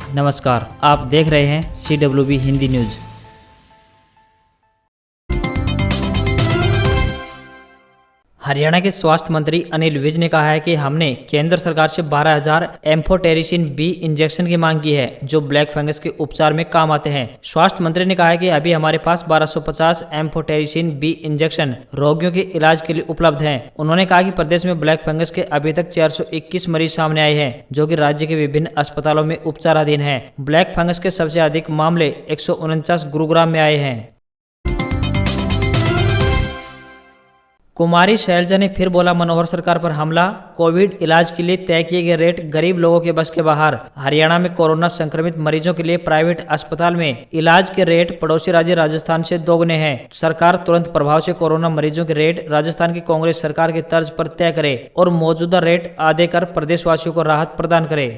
नमस्कार, आप देख रहे हैं CWB हिंदी न्यूज। हरियाणा के स्वास्थ्य मंत्री अनिल विज ने कहा है कि हमने केंद्र सरकार से 12,000 एम्फोटेरिसिन बी इंजेक्शन की मांग की है, जो ब्लैक फंगस के उपचार में काम आते हैं। स्वास्थ्य मंत्री ने कहा है कि अभी हमारे पास 1250 एम्फोटेरिसिन बी इंजेक्शन रोगियों के इलाज के लिए उपलब्ध हैं। उन्होंने कहा कि प्रदेश में ब्लैक फंगस के अभी तक 421 मरीज सामने आए हैं, जो कि राज्य के विभिन्न अस्पतालों में उपचाराधीन हैं। ब्लैक फंगस के सबसे अधिक मामले 149 गुरुग्राम में आए हैं। कुमारी शैलजा ने फिर बोला, मनोहर सरकार पर हमला। कोविड इलाज के लिए तय किए गए रेट गरीब लोगों के बस के बाहर। हरियाणा में कोरोना संक्रमित मरीजों के लिए प्राइवेट अस्पताल में इलाज के रेट पड़ोसी राज्य राजस्थान से दोगुने हैं। सरकार तुरंत प्रभाव से कोरोना मरीजों के रेट राजस्थान की कांग्रेस सरकार की तर्ज पर तय करे और मौजूदा रेट आधे कर प्रदेशवासियों को राहत प्रदान करे।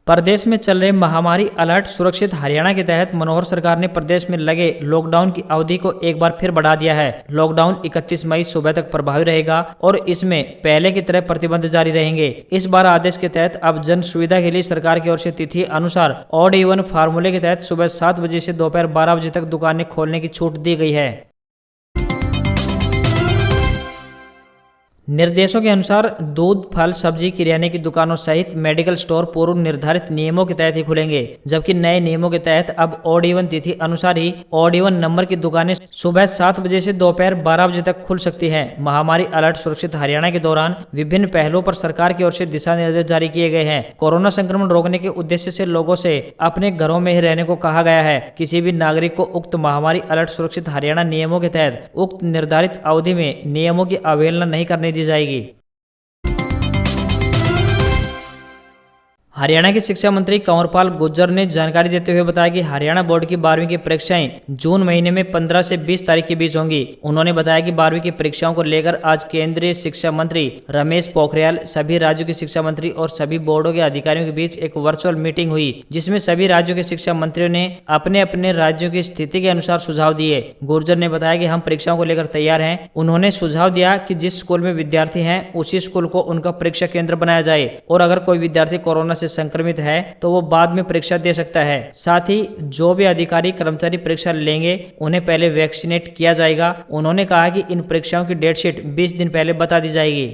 प्रदेश में चल रहे महामारी अलर्ट सुरक्षित हरियाणा के तहत मनोहर सरकार ने प्रदेश में लगे लॉकडाउन की अवधि को एक बार फिर बढ़ा दिया है। लॉकडाउन 31 मई सुबह तक प्रभावी रहेगा और इसमें पहले की तरह प्रतिबंध जारी रहेंगे। इस बार आदेश के तहत अब जन सुविधा के लिए सरकार की ओर से तिथि अनुसार ऑड इवन फार्मूले के तहत सुबह 7 बजे से दोपहर 12 बजे तक दुकानें खोलने की छूट दी गई है। निर्देशों के अनुसार दूध, फल, सब्जी, किराने की दुकानों सहित मेडिकल स्टोर पूर्व निर्धारित नियमों के तहत ही खुलेंगे, जबकि नए नियमों के तहत अब ऑड इवन तिथि अनुसार ही ऑड इवन नंबर की दुकानें सुबह 7 बजे से दोपहर 12 बजे तक खुल सकती हैं। महामारी अलर्ट सुरक्षित हरियाणा के दौरान विभिन्न पहलुओं पर सरकार की ओर से दिशा निर्देश जारी किए गए हैं। कोरोना संक्रमण रोकने के उद्देश्य से लोगों से अपने घरों में ही रहने को कहा गया है। किसी भी नागरिक को उक्त महामारी अलर्ट सुरक्षित हरियाणा नियमों के तहत उक्त निर्धारित अवधि में नियमों की अवहेलना नहीं करने दी जाएगी। हरियाणा के शिक्षा मंत्री कंवरपाल गुर्जर ने जानकारी देते हुए बताया कि हरियाणा बोर्ड की 12वीं की परीक्षाएं जून महीने में 15 से 20 तारीख के बीच होंगी। उन्होंने बताया कि 12वीं की परीक्षाओं को लेकर आज केंद्रीय शिक्षा मंत्री रमेश पोखरियाल, सभी राज्यों के शिक्षा मंत्री और सभी बोर्डों के अधिकारियों के बीच एक वर्चुअल मीटिंग हुई, जिसमें सभी राज्यों के शिक्षा मंत्रियों ने अपने अपने राज्यों की स्थिति के अनुसार सुझाव दिए। गुर्जर ने बताया कि हम परीक्षाओं को लेकर तैयार हैं। उन्होंने सुझाव दिया कि जिस स्कूल में विद्यार्थी हैं उसी स्कूल को उनका परीक्षा केंद्र बनाया जाए और अगर कोई विद्यार्थी कोरोना संक्रमित है तो वो बाद में परीक्षा दे सकता है। साथ ही जो भी अधिकारी कर्मचारी परीक्षा लेंगे उन्हें पहले वैक्सीनेट किया जाएगा। उन्होंने कहा कि इन परीक्षाओं की डेट शीट 20 दिन पहले बता दी जाएगी।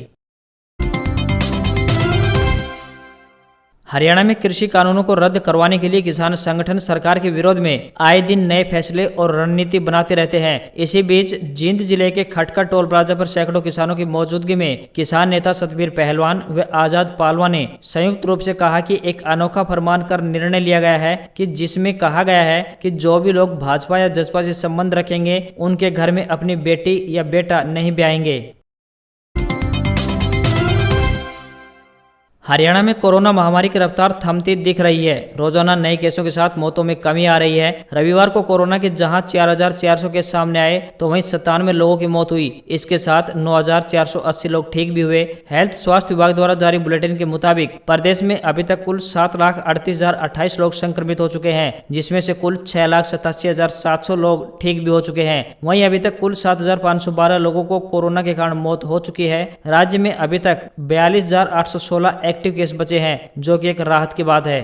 हरियाणा में कृषि कानूनों को रद्द करवाने के लिए किसान संगठन सरकार के विरोध में आए दिन नए फैसले और रणनीति बनाते रहते हैं। इसी बीच जींद जिले के खटका टोल प्लाजा पर सैकड़ों किसानों की मौजूदगी में किसान नेता सतबीर पहलवान व आजाद पालवा ने संयुक्त रूप से कहा कि एक अनोखा फरमान कर निर्णय लिया गया है कि जिसमें कहा गया है कि जो भी लोग भाजपा या जसपा से संबंध रखेंगे उनके घर में अपनी बेटी या बेटा नहीं ब्याहेंगे। हरियाणा में कोरोना महामारी की रफ्तार थमती दिख रही है। रोजाना नए केसों के साथ मौतों में कमी आ रही है। रविवार को कोरोना के जहां 4,400 केस सामने आए तो वहीं 97 लोगों की मौत हुई। इसके साथ 9,480 लोग ठीक भी हुए। हेल्थ स्वास्थ्य विभाग द्वारा जारी बुलेटिन के मुताबिक प्रदेश में अभी तक कुल 7,38,028 लोग संक्रमित हो चुके हैं, जिसमें से कुल 6,87,700 लोग ठीक भी हो चुके हैं। वहीं अभी तक कुल 7,512 लोगों को कोरोना के कारण मौत हो चुकी है। राज्य में अभी तक 42,816 एक्टिव केस बचे हैं, जो कि एक राहत की बात है।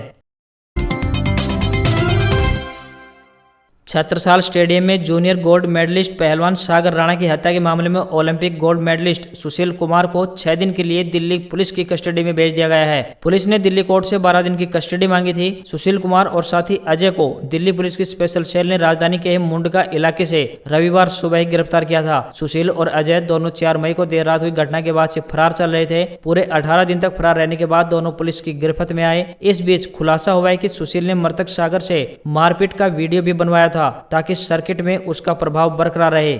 छत्रसाल स्टेडियम में जूनियर गोल्ड मेडलिस्ट पहलवान सागर राणा की हत्या के मामले में Olympic gold medallist Sushil Kumar को 6 दिन के लिए दिल्ली पुलिस की कस्टडी में भेज दिया गया है। पुलिस ने दिल्ली कोर्ट से 12 दिन की कस्टडी मांगी थी। सुशील कुमार और साथी अजय को दिल्ली पुलिस की स्पेशल सेल ने राजधानी के मुंडका इलाके से रविवार सुबह ही गिरफ्तार किया था। सुशील और अजय दोनों 4 मई को देर रात हुई घटना के बाद से फरार चल रहे थे। पूरे 18 दिन तक फरार रहने के बाद दोनों पुलिस की गिरफ्त में आए। इस बीच खुलासा हुआ है कि सुशील ने मृतक सागर से मारपीट का वीडियो भी बनवाया था ताकि सर्किट में उसका प्रभाव बरकरार रहे।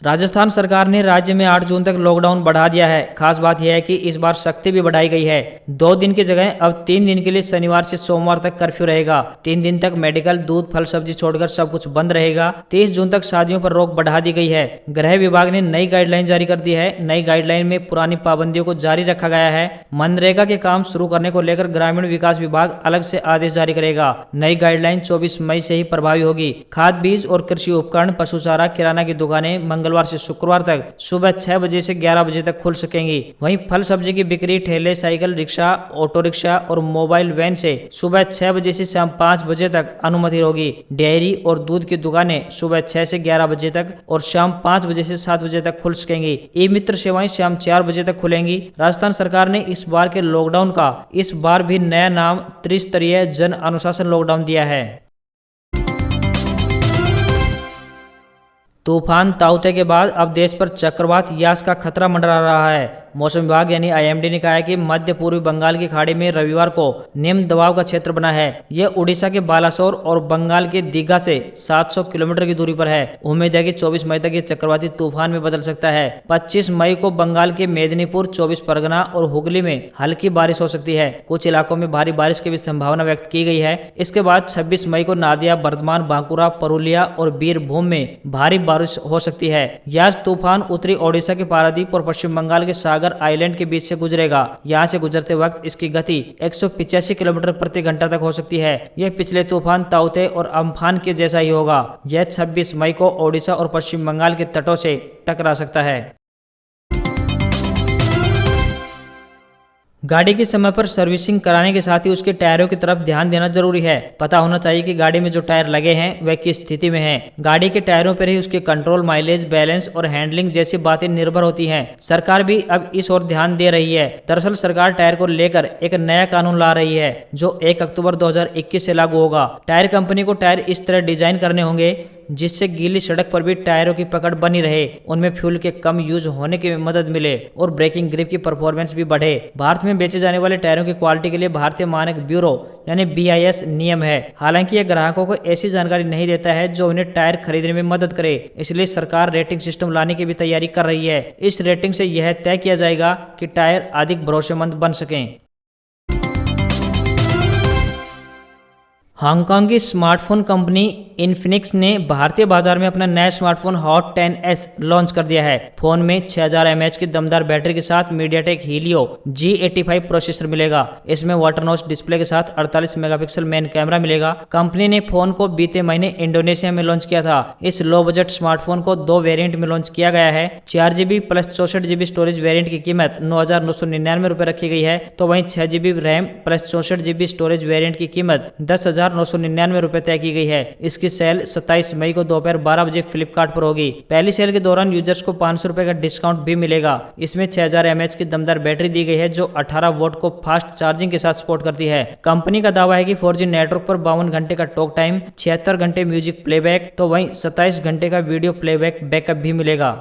राजस्थान सरकार ने राज्य में 8 जून तक लॉकडाउन बढ़ा दिया है। खास बात यह है कि इस बार सख्ती भी बढ़ाई गई है। 2 दिन की जगह अब 3 दिन के लिए शनिवार से सोमवार तक कर्फ्यू रहेगा। 3 दिन तक मेडिकल, दूध, फल, सब्जी छोड़कर सब कुछ बंद रहेगा। 30 जून तक शादियों पर रोक बढ़ा दी गई है। गृह विभाग ने नई गाइडलाइन जारी कर दी है। नई गाइडलाइन में पुरानी पाबंदियों को जारी रखा गया है। मनरेगा के काम शुरू करने को लेकर ग्रामीण विकास विभाग अलग से आदेश जारी करेगा। नई गाइडलाइन 24 मई से ही प्रभावी होगी। खाद, बीज और कृषि उपकरण, पशु चारा, किराना की दुकानें, मंगलवार से शुक्रवार तक सुबह 6 बजे से 11 बजे तक खुल सकेंगी। वहीं फल सब्जी की बिक्री ठेले, साइकिल रिक्शा, ऑटो रिक्शा और मोबाइल वैन से सुबह 6 बजे से शाम 5 बजे तक अनुमति होगी। डेयरी और दूध की दुकानें सुबह 6 से 11 बजे तक और शाम 5 बजे से 7 बजे तक खुल सकेंगी। ई मित्र सेवाएं शाम 4 बजे तक खुलेंगी। राजस्थान सरकार ने इस बार के लॉकडाउन का इस बार भी नया नाम त्रिस्तरीय जन अनुशासन लॉकडाउन दिया है। तूफान ताउते के बाद अब देश पर चक्रवात यास का खतरा मंडरा रहा है। मौसम विभाग यानी आईएमडी ने कहा है कि मध्य पूर्वी बंगाल की खाड़ी में रविवार को निम्न दबाव का क्षेत्र बना है। यह उड़ीसा के बालासोर और बंगाल के दीघा से 700 किलोमीटर की दूरी पर है। उम्मीद है कि 24 मई तक ये चक्रवाती तूफान में बदल सकता है। 25 मई को बंगाल के मेदिनीपुर, 24 परगना और हुगली में हल्की बारिश हो सकती है। कुछ इलाकों में भारी बारिश की भी संभावना व्यक्त की गई है। इसके बाद 26 मई को नादिया, बर्धमान, बांकुरा, पुरुलिया और बीरभूम में भारी बारिश हो सकती है। यास तूफान उत्तरी ओडिशा के पारादीप और पश्चिम बंगाल के सागर आइलैंड के बीच से गुजरेगा। यहाँ से गुजरते वक्त इसकी गति 185 किलोमीटर प्रति घंटा तक हो सकती है। यह पिछले तूफान ताउते और अम्फान के जैसा ही होगा। यह 26 मई को ओडिशा और पश्चिम बंगाल के तटों से टकरा सकता है। गाड़ी की समय पर सर्विसिंग कराने के साथ ही उसके टायरों की तरफ ध्यान देना जरूरी है। पता होना चाहिए कि गाड़ी में जो टायर लगे हैं वह किस स्थिति में हैं। गाड़ी के टायरों पर ही उसके कंट्रोल, माइलेज, बैलेंस और हैंडलिंग जैसी बातें निर्भर होती हैं। सरकार भी अब इस ओर ध्यान दे रही है। दरअसल सरकार टायर को लेकर एक नया कानून ला रही है जो 1 अक्टूबर 2021 से लागू होगा। टायर कंपनी को टायर इस तरह डिजाइन करने होंगे जिससे गीली सड़क पर भी टायरों की पकड़ बनी रहे, उनमें फ्यूल के कम यूज होने की मदद मिले और ब्रेकिंग ग्रिप की परफॉर्मेंस भी बढ़े। भारत में बेचे जाने वाले टायरों की क्वालिटी के लिए भारतीय मानक ब्यूरो यानी BIS नियम है। हालांकि यह ग्राहकों को ऐसी जानकारी नहीं देता है जो उन्हें टायर खरीदने में मदद करे। इसलिए सरकार रेटिंग सिस्टम लाने की भी तैयारी कर रही है। इस रेटिंग से यह तय किया जाएगा कि टायर अधिक भरोसेमंद बन सकें। हांगकांग की स्मार्टफोन कंपनी इन्फिनिक्स ने भारतीय बाजार में अपना नया स्मार्टफोन हॉट 10s लॉन्च कर दिया है। फोन में 6000 mAh की दमदार बैटरी के साथ मीडियाटेक हीलियो G85 प्रोसेसर मिलेगा। इसमें वाटरनॉच डिस्प्ले के साथ 48 मेगापिक्सल मेन कैमरा मिलेगा। कंपनी ने फोन को बीते महीने इंडोनेशिया में लॉन्च किया था। इस लो बजट स्मार्टफोन को 2 वेरिएंट में लॉन्च किया गया है। 4GB plus 64GB storage variant की कीमत 9,999 रुपए रखी गई है, तो वहीं 6GB RAM plus 64GB storage variant की कीमत 10,999 रुपए तय की गई है। इसकी सेल 27 मई को दोपहर 12 बजे फ्लिपकार्ट पर होगी। पहली सेल के दौरान यूजर्स को 500 रुपए का डिस्काउंट भी मिलेगा। इसमें 6000 mAh की दमदार बैटरी दी गई है जो 18 वोल्ट को फास्ट चार्जिंग के साथ सपोर्ट करती है। कंपनी का दावा है कि 4G नेटवर्क पर 52 घंटे का टॉक टाइम, 76 घंटे म्यूजिक प्लेबैक, तो वहीं 27 घंटे का वीडियो प्लेबैक बैकअप भी मिलेगा।